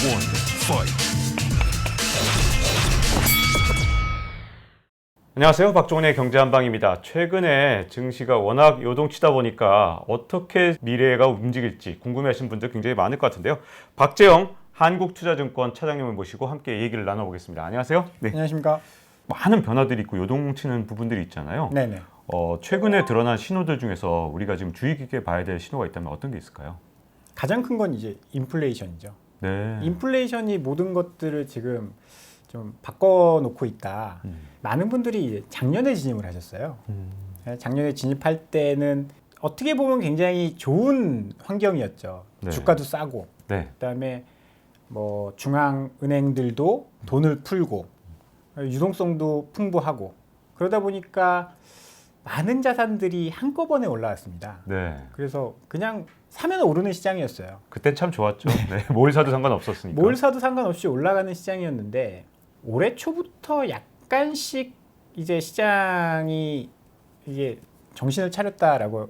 one, fight. 안녕하세요. 박종훈의 경제한방입니다. 최근에 증시가 워낙 요동치다 보니까 어떻게 미래가 움직일지 궁금해하시는 분들 굉장히 많을 것 같은데요. 박재영 한국투자증권 차장님을 모시고 함께 얘기를 나눠보겠습니다. 안녕하세요. 네. 안녕하십니까. 많은 변화들이 있고 요동치는 부분들이 있잖아요. 네네. 최근에 드러난 신호들 중에서 우리가 지금 주의 깊게 봐야 될 신호가 있다면 어떤 게 있을까요? 가장 큰 건 이제 인플레이션이죠. 네. 인플레이션이 모든 것들을 지금 좀 바꿔놓고 있다. 많은 분들이 이제 작년에 진입을 하셨어요. 작년에 진입할 때는 어떻게 보면 굉장히 좋은 환경이었죠. 네. 주가도 싸고, 네. 그다음에 뭐 중앙은행들도 돈을 풀고, 유동성도 풍부하고, 그러다 보니까 많은 자산들이 한꺼번에 올라왔습니다. 네. 그래서 그냥 사면 오르는 시장이었어요. 그땐 참 좋았죠. 네. 뭘 사도 상관없었으니까. 뭘 사도 상관없이 올라가는 시장이었는데 올해 초부터 약간씩 이제 시장이 이게 정신을 차렸다라고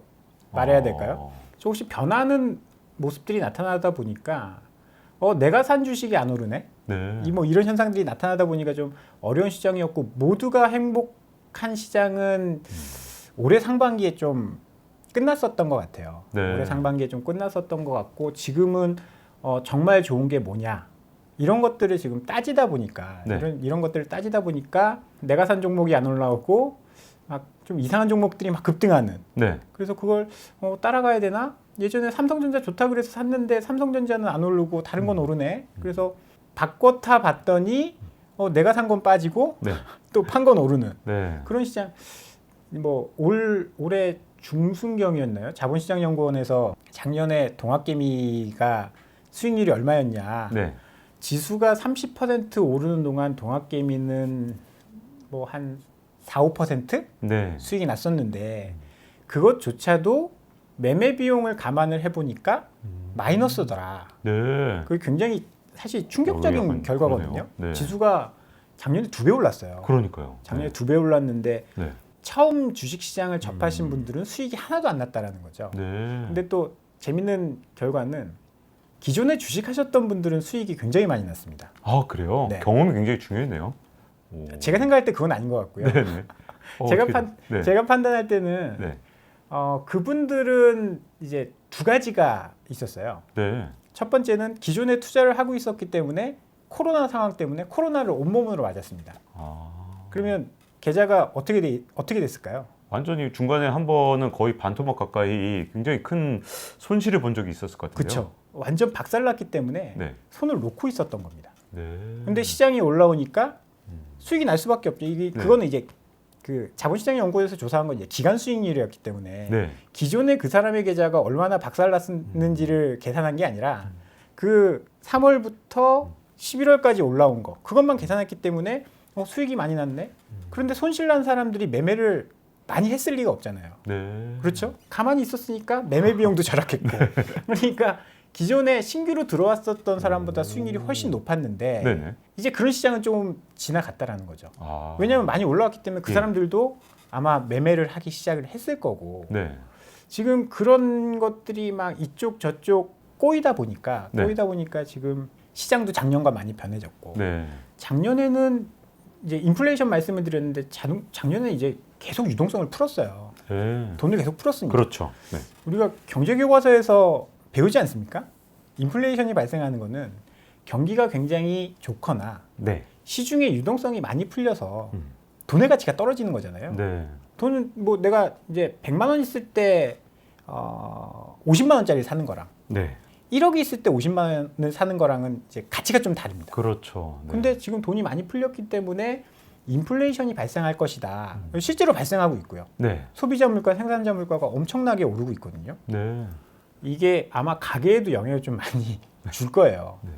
말해야 될까요? 조금씩 변하는 모습들이 나타나다 보니까 내가 산 주식이 안 오르네? 네. 이런 현상들이 나타나다 보니까 좀 어려운 시장이었고, 모두가 행복한 시장은 올해 상반기에 좀 끝났었던 것 같아요. 네. 올해 상반기에 좀 끝났었던 것 같고, 지금은 정말 좋은 게 뭐냐, 이런 것들을 지금 따지다 보니까, 네. 이런 것들을 따지다 보니까 내가 산 종목이 안 올라오고 막 좀 이상한 종목들이 막 급등하는. 네. 그래서 그걸 따라가야 되나? 예전에 삼성전자 좋다고 그래서 샀는데 삼성전자는 안 오르고 다른 건 오르네. 그래서 바꿔타 봤더니 내가 산 건 빠지고 네. 또 판 건 오르는 네. 그런 시장. 올해 중순경이었나요? 자본시장연구원에서 작년에 동학개미가 수익률이 얼마였냐. 네. 지수가 30% 오르는 동안 동학개미는 뭐 한 4~5% 네. 수익이 났었는데, 그것조차도 매매 비용을 감안을 해보니까 마이너스더라. 네. 그게 굉장히 사실 충격적인 약간 결과거든요. 그러네요. 네. 지수가 작년에 2배 올랐어요. 그러니까요. 작년에 네. 2배 올랐는데 네. 처음 주식시장을 접하신 분들은 수익이 하나도 안 났다라는 거죠. 네. 근데 또 재밌는 결과는 기존에 주식하셨던 분들은 수익이 굉장히 많이 났습니다. 아, 그래요? 네. 경험이 굉장히 중요했네요. 오. 제가 생각할 때 그건 아닌 것 같고요. 네네. 네. 제가 판단할 때는 네. 그분들은 이제 두 가지가 있었어요. 네. 첫 번째는 기존에 투자를 하고 있었기 때문에 코로나 상황 때문에 코로나를 온몸으로 맞았습니다. 아. 그러면 계좌가 어떻게 됐을까요? 완전히 중간에 한 번은 거의 반토막 가까이 굉장히 큰 손실을 본 적이 있었을 것 같은데요. 그렇죠. 완전 박살났기 때문에 네. 손을 놓고 있었던 겁니다. 네. 근데 시장이 올라오니까 수익이 날 수밖에 없죠. 그거는 이제 그 자본시장연구원에서 조사한 건 이제 기간 수익률이었기 때문에 네. 기존에 그 사람의 계좌가 얼마나 박살났는지를 계산한 게 아니라 그 3월부터 11월까지 올라온 거, 그것만 계산했기 때문에 수익이 많이 났네. 그런데 손실 난 사람들이 매매를 많이 했을 리가 없잖아요. 네. 그렇죠? 가만히 있었으니까 매매 비용도 절약했고. 그러니까 기존에 신규로 들어왔었던 사람보다 수익률이 훨씬 높았는데 네네. 이제 그런 시장은 조금 지나갔다라는 거죠. 아. 왜냐하면 많이 올라왔기 때문에 그 예. 사람들도 아마 매매를 하기 시작을 했을 거고, 네. 지금 그런 것들이 막 이쪽 저쪽 꼬이다 보니까 네. 지금 시장도 작년과 많이 변해졌고, 네. 작년에는 이제 인플레이션 말씀을 드렸는데 작년에 이제 계속 유동성을 풀었어요. 네. 돈을 계속 풀었으니까. 그렇죠. 네. 우리가 경제교과서에서 배우지 않습니까? 인플레이션이 발생하는 거는 경기가 굉장히 좋거나 네. 시중에 유동성이 많이 풀려서 돈의 가치가 떨어지는 거잖아요. 네. 돈은 뭐 내가 이제 100만 원 있을 때 50만 원짜리 사는 거랑 네. 1억이 있을 때 50만 원을 사는 거랑은 이제 가치가 좀 다릅니다. 그렇죠. 네. 근데 지금 돈이 많이 풀렸기 때문에 인플레이션이 발생할 것이다. 실제로 발생하고 있고요. 네. 소비자 물가, 생산자 물가가 엄청나게 오르고 있거든요. 네. 이게 아마 가계에도 영향을 좀 많이 줄 거예요. 네.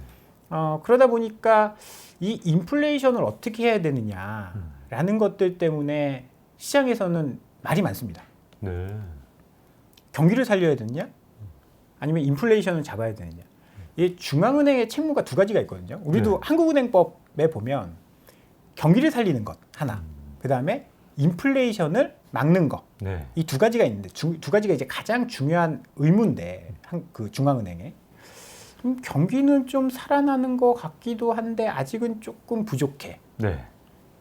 그러다 보니까 이 인플레이션을 어떻게 해야 되느냐라는 것들 때문에 시장에서는 말이 많습니다. 네. 경기를 살려야 되느냐? 아니면 인플레이션을 잡아야 되느냐? 이 중앙은행의 책무가 두 가지가 있거든요. 우리도 네. 한국은행법에 보면 경기를 살리는 것 하나, 그 다음에 인플레이션을 막는 것, 네. 이 두 가지가 있는데 두 가지가 이제 가장 중요한 의무인데 그 중앙은행에 경기는 좀 살아나는 것 같기도 한데 아직은 조금 부족해. 네.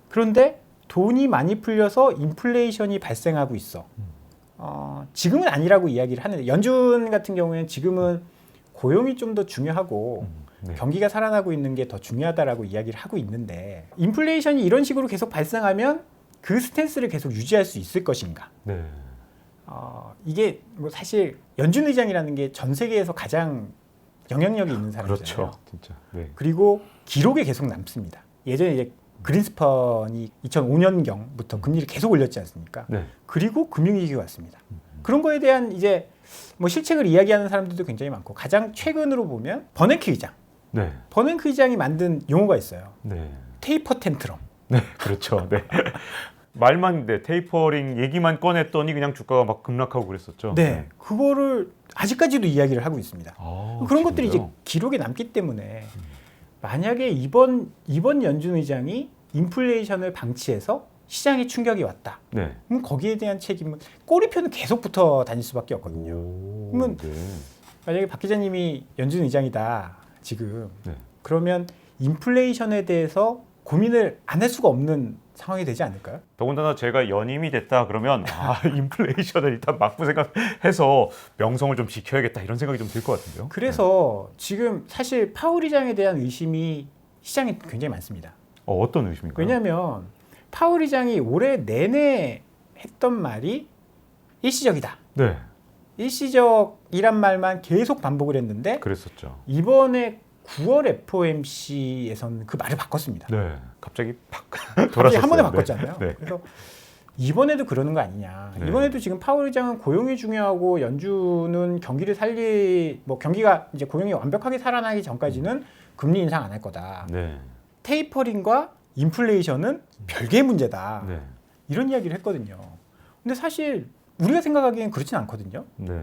그런데 돈이 많이 풀려서 인플레이션이 발생하고 있어. 지금은 아니라고 이야기를 하는데 연준 같은 경우에는 지금은 고용이 좀 더 중요하고 네. 경기가 살아나고 있는 게 더 중요하다라고 이야기를 하고 있는데 인플레이션이 이런 식으로 계속 발생하면 그 스탠스를 계속 유지할 수 있을 것인가? 네. 이게 뭐 사실 연준 의장이라는 게 전 세계에서 가장 영향력이 있는 사람이잖아요. 그렇죠. 진짜. 네. 그리고 기록에 계속 남습니다. 예전에 이제 그린스펀이 2005년경부터 금리를 계속 올렸지 않습니까? 네. 그리고 금융위기가 왔습니다. 그런 거에 대한 이제 뭐 실책을 이야기하는 사람들도 굉장히 많고 가장 최근으로 보면 버냉키 의장. 네. 버냉키 의장이 만든 용어가 있어요. 네. 테이퍼 텐트럼. 네. 그렇죠. 네. 말만 네, 테이퍼링 얘기만 꺼냈더니 그냥 주가가 막 급락하고 그랬었죠. 네. 그거를 아직까지도 이야기를 하고 있습니다. 아, 그런 것들이 이제 진짜요? 기록에 남기 때문에 만약에 이번 연준 의장이 인플레이션을 방치해서 시장에 충격이 왔다. 네. 그럼 거기에 대한 책임은 꼬리표는 계속 붙어 다닐 수밖에 없거든요. 오, 그러면 네. 만약에 박 기자님이 연준 의장이다 지금 네. 그러면 인플레이션에 대해서 고민을 안 할 수가 없는 상황이 되지 않을까요? 더군다나 제가 연임이 됐다 그러면 인플레이션을 일단 막부 생각해서 명성을 좀 지켜야겠다 이런 생각이 좀 들 것 같은데요. 그래서 지금 사실 파월 의장에 대한 의심이 시장에 굉장히 많습니다. 어떤 의심인가요? 왜냐하면 파월 의장이 올해 내내 했던 말이 일시적이다. 네, 일시적이란 말만 계속 반복을 했는데 그랬었죠. 이번에 9월 FOMC에서는 그 말을 바꿨습니다. 네, 갑자기 팍 갑자기 돌아섰어요. 한 번에 네. 바꿨잖아요. 네. 그래서 이번에도 그러는 거 아니냐. 네. 이번에도 지금 파월 의장은 고용이 중요하고 연준은 경기를 경기가 이제 고용이 완벽하게 살아나기 전까지는 금리 인상 안 할 거다. 네, 테이퍼링과 인플레이션은 별개의 문제다. 네, 이런 이야기를 했거든요. 근데 사실 우리가 생각하기엔 그렇진 않거든요. 네,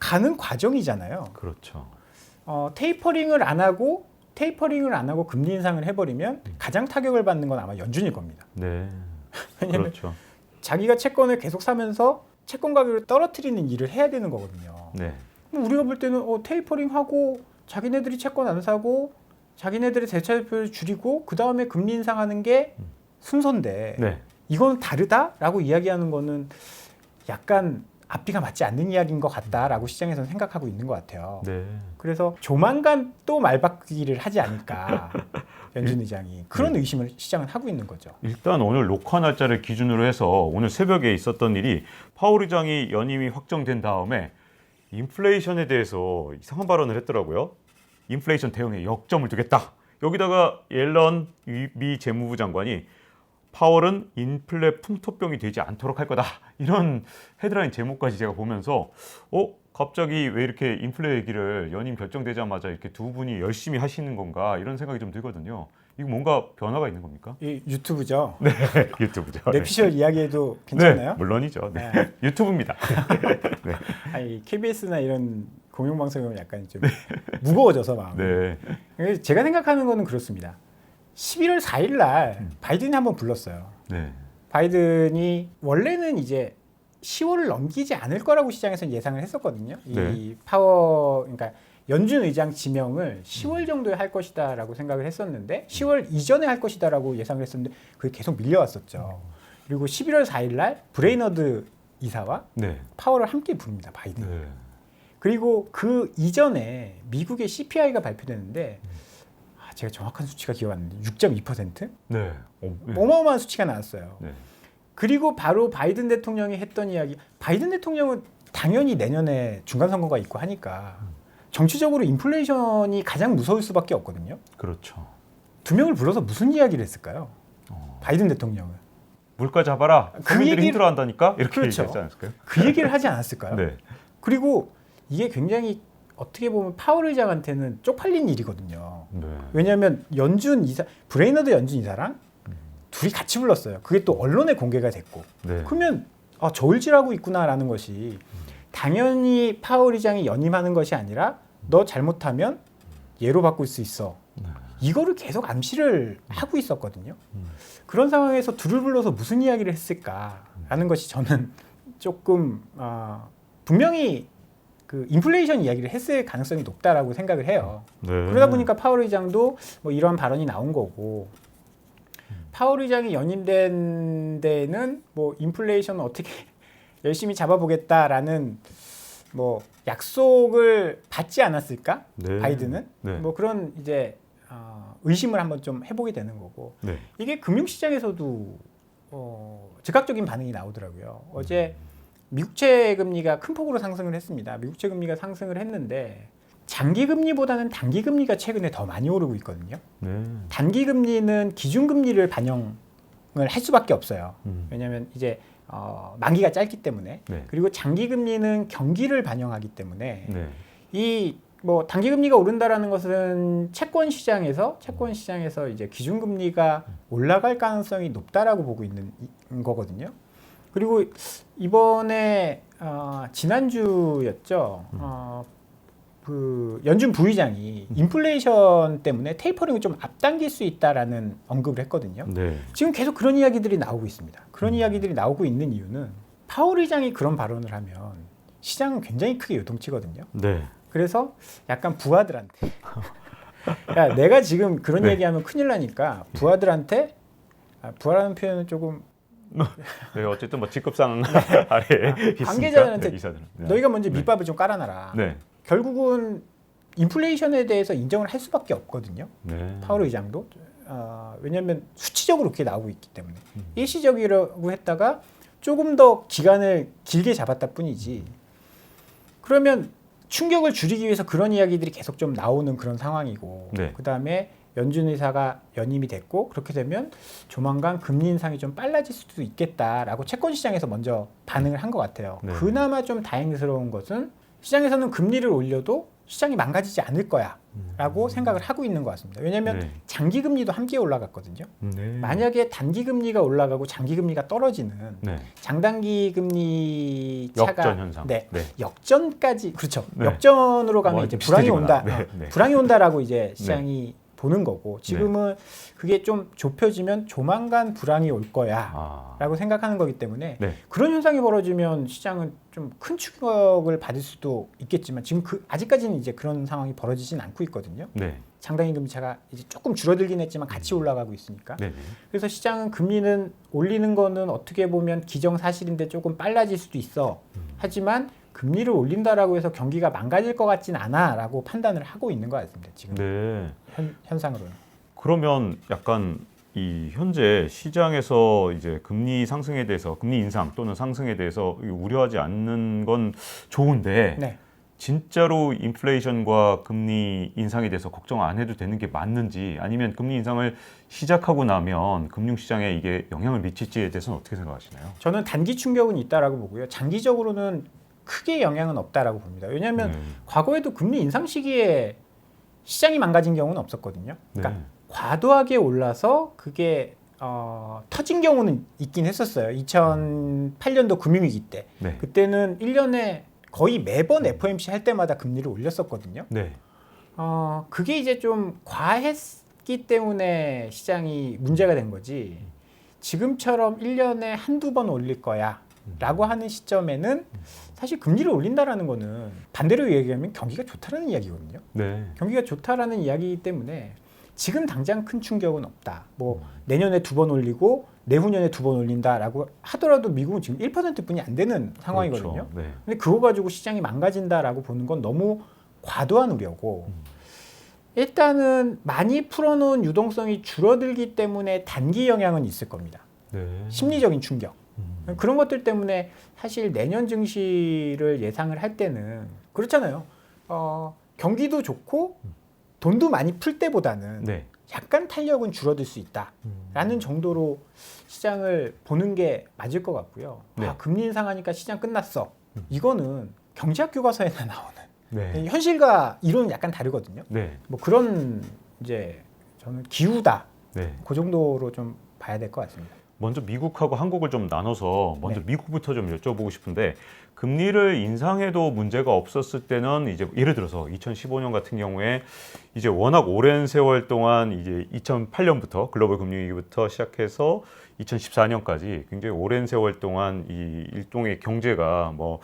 가는 과정이잖아요. 그렇죠. 테이퍼링을 안 하고 금리 인상을 해버리면 가장 타격을 받는 건 아마 연준일 겁니다. 네, 왜냐하면 그렇죠. 자기가 채권을 계속 사면서 채권 가격을 떨어뜨리는 일을 해야 되는 거거든요. 네, 그럼 우리가 볼 때는 테이퍼링하고 자기네들이 채권 안 사고 자기네들의 대차표를 줄이고 그 다음에 금리 인상하는 게 순서인데 네, 이거는 다르다라고 이야기하는 거는 약간 앞뒤가 맞지 않는 이야기인 것 같다라고 시장에서는 생각하고 있는 것 같아요. 네. 그래서 조만간 또 말 바꾸기를 하지 않을까 연준 의장이 그런 의심을 시장은 하고 있는 거죠. 일단 오늘 녹화 날짜를 기준으로 해서 오늘 새벽에 있었던 일이 파월 의장이 연임이 확정된 다음에 인플레이션에 대해서 이상한 발언을 했더라고요. 인플레이션 대응에 역점을 두겠다. 여기다가 옐런 미 재무부 장관이 파월은 인플레 풍토병이 되지 않도록 할 거다. 이런 헤드라인 제목까지 제가 보면서 갑자기 왜 이렇게 인플레 얘기를 연임 결정되자마자 이렇게 두 분이 열심히 하시는 건가 이런 생각이 좀 들거든요. 이거 뭔가 변화가 있는 겁니까? 이 유튜브죠. 네, 유튜브죠. 뇌피셜 이야기해도 괜찮나요? 네, 물론이죠. 네. 네. 유튜브입니다. 네. 아니 KBS나 이런 공영방송은 약간 좀 무거워져서 마음이. 네. 그래서 제가 생각하는 거는 그렇습니다. 11월 4일 날 바이든이 한번 불렀어요. 네. 바이든이 원래는 이제 10월을 넘기지 않을 거라고 시장에서는 예상을 했었거든요. 네. 이 그러니까 연준 의장 지명을 10월 정도에 할 것이다라고 생각을 했었는데 10월 이전에 할 것이다라고 예상을 했었는데 그게 계속 밀려왔었죠. 그리고 11월 4일 날 브레이너드 이사와 네. 파월을 함께 부릅니다. 바이든. 네. 그리고 그 이전에 미국의 CPI가 발표되는데 제가 정확한 수치가 기억 안 나는데 6.2%? 네. 네. 어마어마한 수치가 나왔어요. 네. 그리고 바로 바이든 대통령이 했던 이야기. 바이든 대통령은 당연히 내년에 중간 선거가 있고 하니까 정치적으로 인플레이션이 가장 무서울 수밖에 없거든요. 그렇죠. 두 명을 불러서 무슨 이야기를 했을까요? 바이든 대통령은 물가 잡아라. 그 국민들이 얘기를- 힘들어한다니까 이렇게 그렇죠. 얘기하지 않았을까요? 그 얘기를 하지 않았을까요? 네. 그리고 이게 굉장히 어떻게 보면 파월 의장한테는 쪽팔린 일이거든요. 네. 왜냐하면 브레이너드 연준 이사랑 둘이 같이 불렀어요. 그게 또 언론에 공개가 됐고. 네. 그러면 저울질하고 있구나라는 것이 당연히 파월 의장이 연임하는 것이 아니라 너 잘못하면 예로 바꿀 수 있어. 이거를 계속 암시를 하고 있었거든요. 그런 상황에서 둘을 불러서 무슨 이야기를 했을까라는 것이 저는 조금 분명히 그 인플레이션 이야기를 했을 가능성이 높다라고 생각을 해요. 네. 그러다 보니까 파월 의장도 뭐 이런 발언이 나온 거고 파월 의장이 연임된 데는 뭐 인플레이션 어떻게 열심히 잡아보겠다라는 뭐 약속을 받지 않았을까? 네. 바이든은 네. 뭐 그런 이제 의심을 한번 좀 해보게 되는 거고 네. 이게 금융시장에서도 즉각적인 반응이 나오더라고요. 어제 미국채 금리가 큰 폭으로 상승을 했습니다. 미국채 금리가 상승을 했는데 장기 금리보다는 단기 금리가 최근에 더 많이 오르고 있거든요. 네. 단기 금리는 기준 금리를 반영을 할 수밖에 없어요. 왜냐하면 이제 만기가 짧기 때문에 네. 그리고 장기 금리는 경기를 반영하기 때문에 네. 이 뭐 단기 금리가 오른다라는 것은 채권 시장에서 이제 기준 금리가 올라갈 가능성이 높다라고 보고 있는 거거든요. 그리고 이번에 지난주였죠. 그 연준 부의장이 인플레이션 때문에 테이퍼링을 좀 앞당길 수 있다라는 언급을 했거든요. 네. 지금 계속 그런 이야기들이 나오고 있습니다. 그런 이야기들이 나오고 있는 이유는 파월 의장이 그런 발언을 하면 시장은 굉장히 크게 요동치거든요. 네. 그래서 약간 부하들한테 야, 내가 지금 그런 네. 얘기하면 큰일 나니까 부하들한테 부하라는 표현은 조금 네, 어쨌든 뭐 직급상 아래 있으니까. 관계자들한테 네, 이사들은. 네. 너희가 먼저 밑밥을 좀 깔아놔라. 네. 결국은 인플레이션에 대해서 인정을 할 수밖에 없거든요. 네. 파월 의장도 왜냐하면 수치적으로 그렇게 나오고 있기 때문에 일시적이라고 했다가 조금 더 기간을 길게 잡았다 뿐이지. 그러면 충격을 줄이기 위해서 그런 이야기들이 계속 좀 나오는 그런 상황이고 네. 그다음에 연준 의사가 연임이 됐고 그렇게 되면 조만간 금리 인상이 좀 빨라질 수도 있겠다라고 채권 시장에서 먼저 반응을 한 것 같아요. 네. 그나마 좀 다행스러운 것은 시장에서는 금리를 올려도 시장이 망가지지 않을 거야라고 생각을 하고 있는 것 같습니다. 왜냐하면 네. 장기 금리도 함께 올라갔거든요. 네. 만약에 단기 금리가 올라가고 장기 금리가 떨어지는 네. 장단기 금리 차가 역전 현상. 네. 네. 역전까지 그렇죠. 네. 역전으로 가면 뭐 이제 불황이 온다. 비슷해지거나. 네. 네. 불황이 온다라고 이제 시장이 보는 거고 지금은 그게 좀 좁혀지면 조만간 불황이 올 거야라고 생각하는 거기 때문에 네. 그런 현상이 벌어지면 시장은 좀 큰 충격을 받을 수도 있겠지만 지금 아직까지는 이제 그런 상황이 벌어지진 않고 있거든요. 네. 장단기 금리 차가 이제 조금 줄어들긴 했지만 같이 올라가고 있으니까. 네. 그래서 시장은 금리는 올리는 거는 어떻게 보면 기정사실인데 조금 빨라질 수도 있어. 하지만 금리를 올린다라고 해서 경기가 망가질 것 같진 않아라고 판단을 하고 있는 것 같습니다. 지금 네. 현상으로는. 그러면 약간 이 현재 시장에서 이제 금리 상승에 대해서 금리 인상 또는 상승에 대해서 우려하지 않는 건 좋은데 네. 진짜로 인플레이션과 금리 인상에 대해서 걱정 안 해도 되는 게 맞는지 아니면 금리 인상을 시작하고 나면 금융시장에 이게 영향을 미칠지에 대해서는 어떻게 생각하시나요? 저는 단기 충격은 있다라고 보고요. 장기적으로는 크게 영향은 없다라고 봅니다. 왜냐하면 과거에도 금리 인상 시기에 시장이 망가진 경우는 없었거든요. 그러니까 네. 과도하게 올라서 그게 터진 경우는 있긴 했었어요. 2008년도 금융위기 때. 네. 그때는 1년에 거의 매번 FOMC 할 때마다 금리를 올렸었거든요. 네. 그게 이제 좀 과했기 때문에 시장이 문제가 된 거지. 지금처럼 1년에 한두 번 올릴 거야 라고 하는 시점에는 사실 금리를 올린다라는 거는 반대로 얘기하면 경기가 좋다라는 이야기거든요. 네. 경기가 좋다라는 이야기이기 때문에 지금 당장 큰 충격은 없다. 뭐 내년에 2번 올리고 내후년에 2번 올린다라고 하더라도 미국은 지금 1%뿐이 안 되는 상황이거든요. 그렇죠. 네. 근데 그거 가지고 시장이 망가진다라고 보는 건 너무 과도한 우려고 일단은 많이 풀어놓은 유동성이 줄어들기 때문에 단기 영향은 있을 겁니다. 네. 심리적인 충격. 그런 것들 때문에 사실 내년 증시를 예상을 할 때는 그렇잖아요. 경기도 좋고 돈도 많이 풀 때보다는 네. 약간 탄력은 줄어들 수 있다라는 정도로 시장을 보는 게 맞을 것 같고요. 네. 금리 인상하니까 시장 끝났어. 이거는 경제학 교과서에나 나오는 네. 현실과 이론은 약간 다르거든요. 네. 뭐 그런 이제 저는 기우다. 네. 그 정도로 좀 봐야 될 것 같습니다. 먼저 미국하고 한국을 좀 나눠서 먼저 네. 미국부터 좀 여쭤보고 싶은데 금리를 인상해도 문제가 없었을 때는 이제 예를 들어서 2015년 같은 경우에 이제 워낙 오랜 세월 동안 이제 2008년부터 글로벌 금융 위기부터 시작해서 2014년까지 굉장히 오랜 세월 동안 이 일종의 경제가 뭐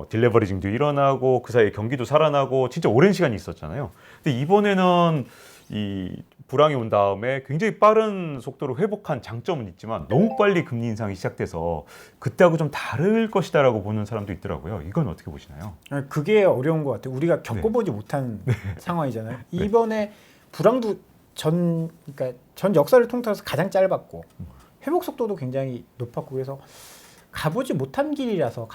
딜레버리징도 일어나고 그 사이에 경기도 살아나고 진짜 오랜 시간이 있었잖아요. 근데 이번에는 이 불황이 온 다음에 굉장히 빠른 속도로 회복한 장점은 있지만 너무 빨리 금리 인상이 시작돼서 그때하고 좀 다를 것이다라고 보는 사람도 있더라고요. 이건 어떻게 보시나요? 그게 어려운 것 같아요. 우리가 겪어보지 못한 상황이잖아요. 네. 이번에 불황도 그러니까 전 역사를 통틀어서 가장 짧았고 회복 속도도 굉장히 높았고 그래서 가보지 못한 길이라서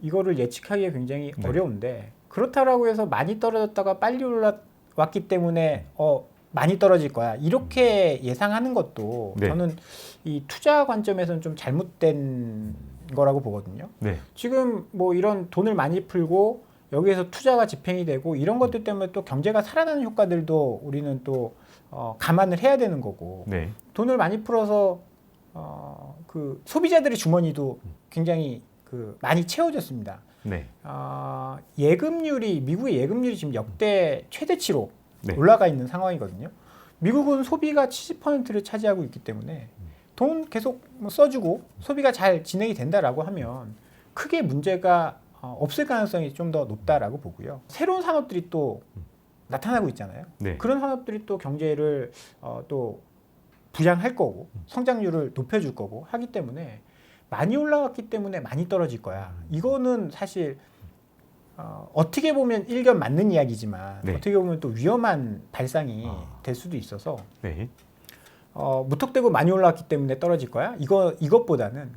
이거를 예측하기가 굉장히 네. 어려운데 그렇다라고 해서 많이 떨어졌다가 빨리 올라왔기 때문에 많이 떨어질 거야 이렇게 예상하는 것도 네. 저는 이 투자 관점에서는 좀 잘못된 거라고 보거든요. 네. 지금 뭐 이런 돈을 많이 풀고 여기에서 투자가 집행이 되고 이런 것들 때문에 또 경제가 살아나는 효과들도 우리는 또 감안을 해야 되는 거고 네. 돈을 많이 풀어서 그 소비자들의 주머니도 굉장히 그 많이 채워졌습니다. 네. 미국의 예금률이 지금 역대 최대치로 네. 올라가 있는 상황이거든요. 미국은 소비가 70%를 차지하고 있기 때문에 돈 계속 뭐 써주고 소비가 잘 진행이 된다라고 하면 크게 문제가 없을 가능성이 좀 더 높다라고 보고요. 새로운 산업들이 또 나타나고 있잖아요. 네. 그런 산업들이 또 경제를 또 부양할 거고 성장률을 높여줄 거고 하기 때문에 많이 올라왔기 때문에 많이 떨어질 거야. 이거는 사실 어떻게 보면 일견 맞는 이야기지만 네. 어떻게 보면 또 위험한 발상이 될 수도 있어서 네. 무턱대고 많이 올라왔기 때문에 떨어질 거야. 이것보다는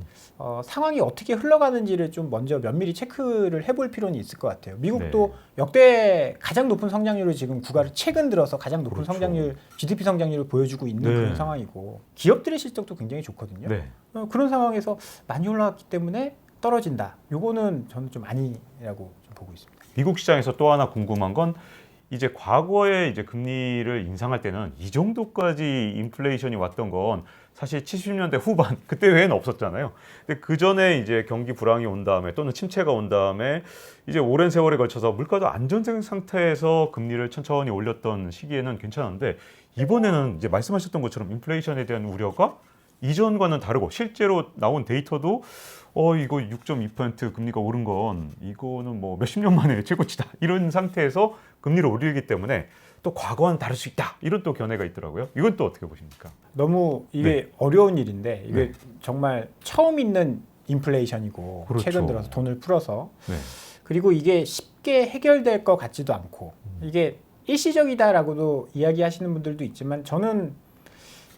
상황이 어떻게 흘러가는지를 좀 먼저 면밀히 체크를 해볼 필요는 있을 것 같아요. 미국도 네. 역대 가장 높은 성장률을 지금 최근 들어서 가장 높은 그렇죠. 성장률, GDP 성장률을 보여주고 있는 네. 그런 상황이고 기업들의 실적도 굉장히 좋거든요. 네. 그런 상황에서 많이 올라왔기 때문에 떨어진다. 요거는 저는 좀 아니라고 좀 보고 있습니다. 미국 시장에서 또 하나 궁금한 건 이제 과거에 이제 금리를 인상할 때는 이 정도까지 인플레이션이 왔던 건 사실 70년대 후반 그때 외에는 없었잖아요. 근데 그 전에 이제 경기 불황이 온 다음에 또는 침체가 온 다음에 이제 오랜 세월에 걸쳐서 물가도 안정적인 상태에서 금리를 천천히 올렸던 시기에는 괜찮은데 이번에는 이제 말씀하셨던 것처럼 인플레이션에 대한 우려가 이전과는 다르고 실제로 나온 데이터도 이거 6.2% 금리가 오른 건 이거는 뭐 몇십 년 만에 최고치다 이런 상태에서 금리를 올리기 때문에 또 과거와는 다를 수 있다 이런 또 견해가 있더라고요. 이건 또 어떻게 보십니까? 너무 이게 어려운 일인데 이게 네. 정말 처음 있는 인플레이션이고 그렇죠. 최근 들어서 돈을 풀어서 네. 그리고 이게 쉽게 해결될 것 같지도 않고 이게 일시적이다라고도 이야기하시는 분들도 있지만 저는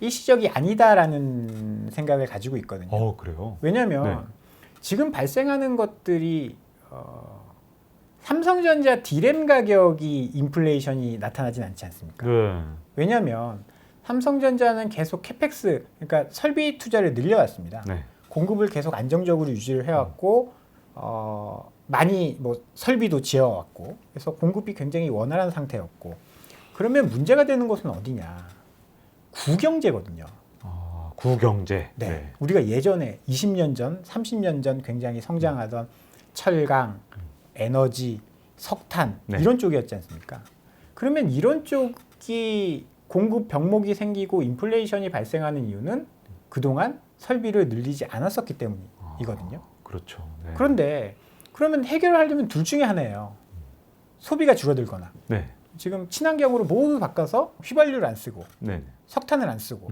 일시적이 아니다라는 생각을 가지고 있거든요. 그래요? 왜냐하면 네. 지금 발생하는 것들이 삼성전자 디램 가격이 인플레이션이 나타나진 않지 않습니까? 네. 왜냐하면 삼성전자는 계속 캐펙스, 그러니까 설비 투자를 늘려왔습니다. 네. 공급을 계속 안정적으로 유지를 해왔고 많이 뭐 설비도 지어왔고 그래서 공급이 굉장히 원활한 상태였고 그러면 문제가 되는 것은 어디냐? 구경제거든요. 구경제. 네. 우리가 예전에 20년 전, 30년 전 굉장히 성장하던 철강, 에너지, 석탄 네. 이런 쪽이었지 않습니까? 그러면 이런 쪽이 공급 병목이 생기고 인플레이션이 발생하는 이유는 그동안 설비를 늘리지 않았었기 때문이거든요. 그렇죠. 네. 그런데 그러면 해결하려면 둘 중에 하나예요. 소비가 줄어들거나 네. 지금 친환경으로 모두 바꿔서 휘발유를 안 쓰고 네. 석탄을 안 쓰고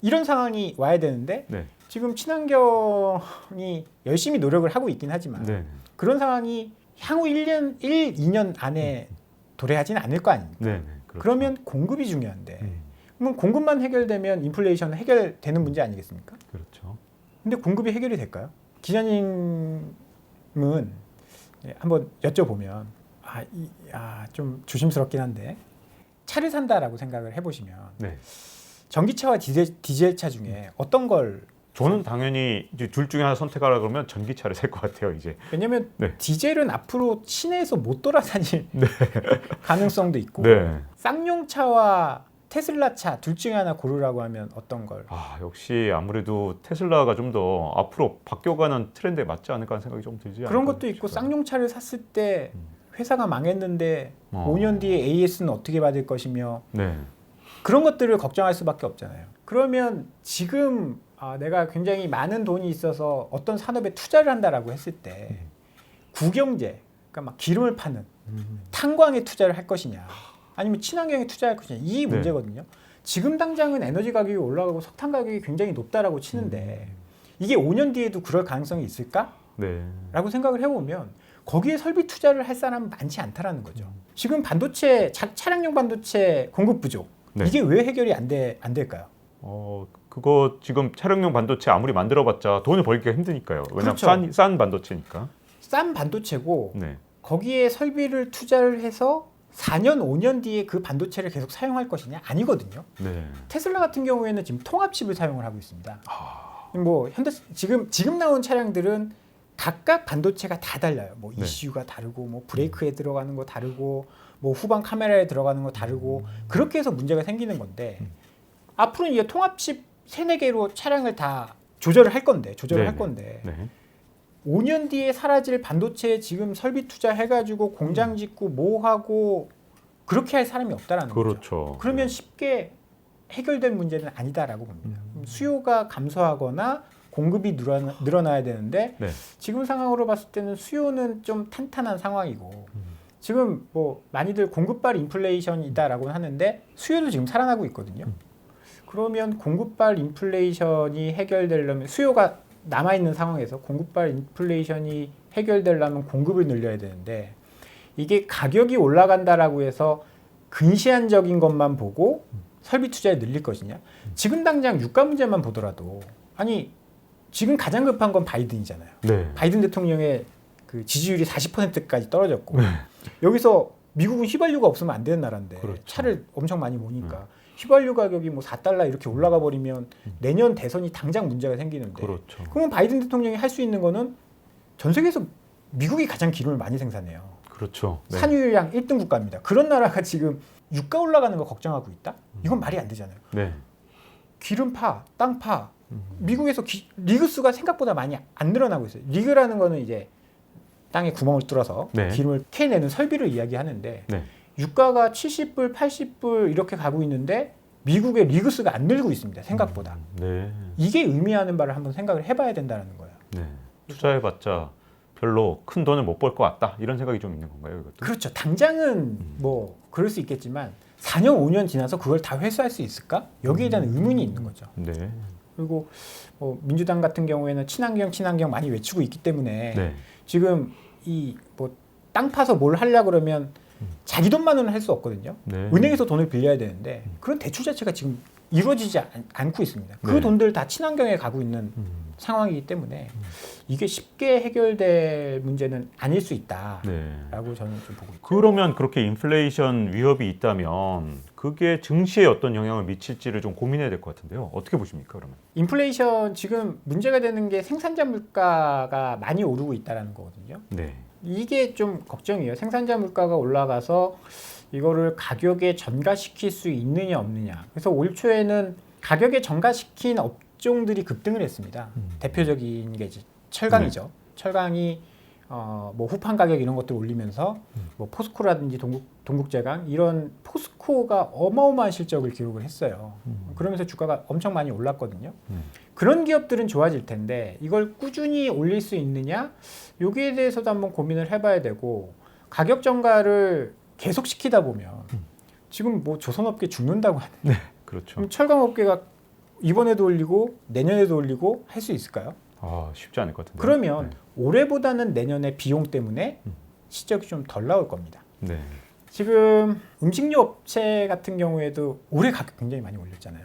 이런 상황이 와야 되는데 네. 지금 친환경이 열심히 노력을 하고 있긴 하지만 네. 그런 상황이 향후 1년, 2년 안에 도래하지는 않을 거 아닙니까? 네. 그렇죠. 그러면 공급이 중요한데 그러면 공급만 해결되면 인플레이션은 해결되는 문제 아니겠습니까? 그렇죠. 근데 공급이 해결이 될까요? 기자님은 한번 여쭤보면 좀 조심스럽긴 한데 차를 산다라고 생각을 해보시면 네. 전기차와 디젤차 중에 어떤 걸 저는 당연히 이제 둘 중에 하나 선택하라 그러면 전기차를 살 것 같아요. 이제. 왜냐하면 네. 디젤은 앞으로 시내에서 못 돌아다닐 가능성도 있고 네. 쌍용차와 테슬라 차 둘 중에 하나 고르라고 하면 어떤 걸? 역시 아무래도 테슬라가 좀 더 앞으로 바뀌어가는 트렌드에 맞지 않을까 하는 생각이 좀 들지 않을까 그런 것도 있고 싶어요. 쌍용차를 샀을 때 회사가 망했는데 어. 5년 뒤에 AS는 어떻게 받을 것이며 네. 그런 것들을 걱정할 수밖에 없잖아요. 그러면 지금 내가 굉장히 많은 돈이 있어서 어떤 산업에 투자를 한다라고 했을 때 구경제, 그러니까 막 기름을 파는 탄광에 투자를 할 것이냐 아니면 친환경에 투자할 것이냐 이 문제거든요. 지금 당장은 에너지 가격이 올라가고 석탄 가격이 굉장히 높다라고 치는데 이게 5년 뒤에도 그럴 가능성이 있을까? 네. 라고 생각을 해보면 거기에 설비 투자를 할 사람은 많지 않다라는 거죠. 지금 반도체, 차량용 반도체 공급 부족 네. 이게 왜 해결이 안 될까요? 그거 지금 차량용 반도체 아무리 만들어봤자 돈을 벌기가 힘드니까요. 왜냐하면 그렇죠. 싼 반도체니까. 싼 반도체고 네. 거기에 설비를 투자를 해서 4년, 5년 뒤에 그 반도체를 계속 사용할 것이냐? 아니거든요. 네. 테슬라 같은 경우에는 지금 통합칩을 사용을 하고 있습니다. 뭐 현대 지금 나온 차량들은 각각 반도체가 다 달라요. 뭐 네. ECU가 다르고, 뭐 브레이크에 들어가는 거 다르고, 뭐 후방 카메라에 들어가는 거 다르고 그렇게 해서 문제가 생기는 건데 앞으로는 이제 통합칩 3-4개로 차량을 다 조절을 할 건데 네. 5년 뒤에 사라질 반도체에 지금 설비 투자해가지고 공장 짓고 뭐 하고 그렇게 할 사람이 없다라는 거죠. 그렇죠. 그러면 쉽게 해결될 문제는 아니다라고 봅니다. 수요가 감소하거나 공급이 늘어나야 되는데 네. 지금 상황으로 봤을 때는 수요는 좀 탄탄한 상황이고 지금 뭐 많이들 공급발 인플레이션이다라고 하는데 수요도 지금 살아나고 있거든요. 그러면 공급발 인플레이션이 해결되려면 수요가 남아있는 상황에서 공급발 인플레이션이 해결되려면 공급을 늘려야 되는데 이게 가격이 올라간다라고 해서 근시안적인 것만 보고 설비 투자에 늘릴 것이냐? 지금 당장 유가 문제만 보더라도 아니 지금 가장 급한 건 바이든이잖아요. 네. 바이든 대통령의 그 지지율이 40%까지 떨어졌고 네. 여기서 미국은 휘발유가 없으면 안 되는 나라인데 그렇죠. 차를 엄청 많이 모니까 휘발유 가격이 뭐 4달러 이렇게 올라가 버리면 내년 대선이 당장 문제가 생기는데 그렇죠. 그러면 바이든 대통령이 할 수 있는 거는 전 세계에서 미국이 가장 기름을 많이 생산해요. 그렇죠. 네. 산유량 1등 국가입니다. 그런 나라가 지금 유가 올라가는 거 걱정하고 있다? 이건 말이 안 되잖아요. 네. 기름파, 땅파, 미국에서 리그수가 생각보다 많이 안 늘어나고 있어요. 리그라는 거는 이제 땅에 구멍을 뚫어서 네. 기름을 캐내는 설비를 이야기하는데 네. 유가가 70불, 80불 이렇게 가고 있는데 미국의 리그수가 안 늘고 있습니다. 생각보다. 네. 이게 의미하는 바를 한번 생각을 해봐야 된다는 거예요. 네. 투자해봤자 별로 큰 돈을 못 벌 것 같다 이런 생각이 좀 있는 건가요, 이것도? 그렇죠. 당장은 뭐 그럴 수 있겠지만 4년, 5년 지나서 그걸 다 회수할 수 있을까? 여기에 대한 의문이 있는 거죠. 네. 그리고 뭐 민주당 같은 경우에는 친환경 많이 외치고 있기 때문에 네. 지금 이 뭐 땅 파서 뭘 하려고 그러면 자기 돈만으로는 할 수 없거든요. 네. 은행에서 돈을 빌려야 되는데 그런 대출 자체가 지금 이루어지지 않고 있습니다. 그 네. 돈들 다 친환경에 가고 있는 상황이기 때문에 이게 쉽게 해결될 문제는 아닐 수 있다라고 네. 저는 좀 보고 있죠. 그러면 그렇게 인플레이션 위협이 있다면 그게 증시에 어떤 영향을 미칠지를 좀 고민해야 될 것 같은데요. 어떻게 보십니까, 그러면? 인플레이션 지금 문제가 되는 게 생산자 물가가 많이 오르고 있다는 거거든요. 네. 이게 좀 걱정이에요. 생산자 물가가 올라가서 이거를 가격에 전가시킬 수 있느냐 없느냐. 그래서 올 초에는 가격에 전가시킨 업종들이 급등을 했습니다. 대표적인 게 이제 철강이죠. 철강이 뭐 후판 가격 이런 것들 올리면서 뭐 포스코라든지 동국제강 이런 포스코가 어마어마한 실적을 기록을 했어요. 그러면서 주가가 엄청 많이 올랐거든요. 그런 기업들은 좋아질 텐데 이걸 꾸준히 올릴 수 있느냐? 여기에 대해서도 한번 고민을 해봐야 되고 가격 전가를 계속 시키다 보면 지금 뭐 조선업계 죽는다고 하는데 네. 그렇죠. 그럼 철강업계가 이번에도 올리고 내년에도 올리고 할 수 있을까요? 쉽지 않을 것 같은데. 그러면 올해보다는 내년에 비용 때문에 실적이 좀 덜 나올 겁니다. 네. 지금 음식료 업체 같은 경우에도 올해 가격 굉장히 많이 올렸잖아요.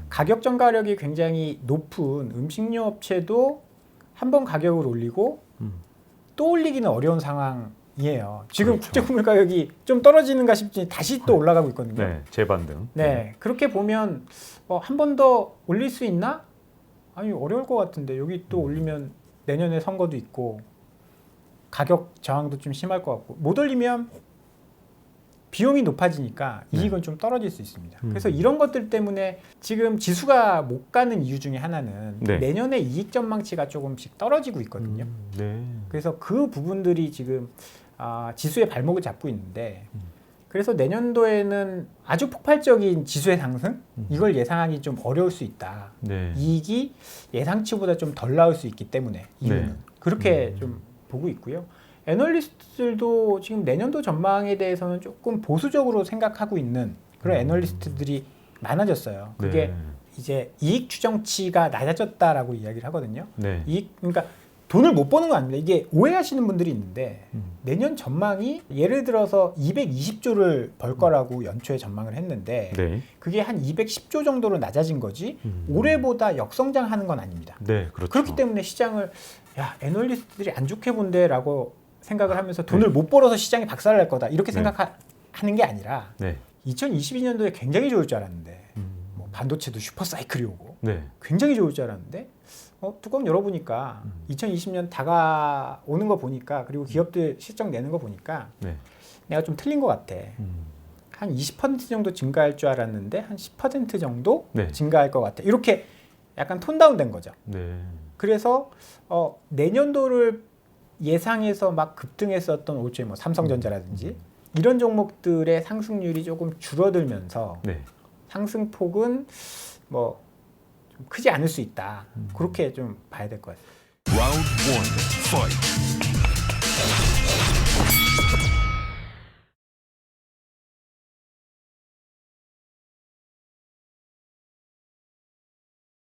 가격 전가력이 굉장히 높은 음식료 업체도 한 번 가격을 올리고 또 올리기는 어려운 상황이에요. 지금 그렇죠. 국제국물 가격이 좀 떨어지는가 싶지 다시 또 올라가고 있거든요. 네. 재반등. 네, 그렇게 보면 한 번 더 올릴 수 있나? 아니 어려울 것 같은데 여기 또 올리면 내년에 선거도 있고 가격 저항도 좀 심할 것 같고 못 올리면 비용이 높아지니까 네. 이익은 좀 떨어질 수 있습니다. 그래서 이런 것들 때문에 지금 지수가 못 가는 이유 중에 하나는 네. 내년에 이익 전망치가 조금씩 떨어지고 있거든요. 네. 그래서 그 부분들이 지금 지수의 발목을 잡고 있는데 그래서 내년도에는 아주 폭발적인 지수의 상승 이걸 예상하기 좀 어려울 수 있다. 네. 이익이 예상치보다 좀 덜 나올 수 있기 때문에 이유는 네. 그렇게 좀 보고 있고요. 애널리스트들도 지금 내년도 전망에 대해서는 조금 보수적으로 생각하고 있는 그런 애널리스트들이 많아졌어요. 그게 네. 이제 이익 추정치가 낮아졌다라고 이야기를 하거든요. 네. 그러니까 돈을 못 버는 건 아닙니다. 이게 오해하시는 분들이 있는데 내년 전망이 예를 들어서 220조를 벌 거라고 연초에 전망을 했는데 네. 그게 한 210조 정도로 낮아진 거지 올해보다 역성장하는 건 아닙니다. 네. 그렇죠. 그렇기 때문에 시장을 애널리스트들이 안 좋게 본대라고 생각을 하면서 돈을 못 벌어서 시장이 박살날 거다 이렇게 네. 생각하는 게 아니라 네. 2022년도에 굉장히 좋을 줄 알았는데 뭐 반도체도 슈퍼사이클이 오고 네. 굉장히 좋을 줄 알았는데 뚜껑 열어보니까 2020년 다가오는 거 보니까 그리고 기업들 실적 내는 거 보니까 네. 내가 좀 틀린 것 같아. 한 20% 정도 증가할 줄 알았는데 한 10% 정도 네. 증가할 것 같아. 이렇게 약간 톤다운 된 거죠. 네. 그래서 내년도를 예상해서 막 급등했었던 올초에 뭐 삼성전자라든지 이런 종목들의 상승률이 조금 줄어들면서 네. 상승폭은 뭐 좀 크지 않을 수 있다. 그렇게 좀 봐야 될 것 같아요. Round one, fight.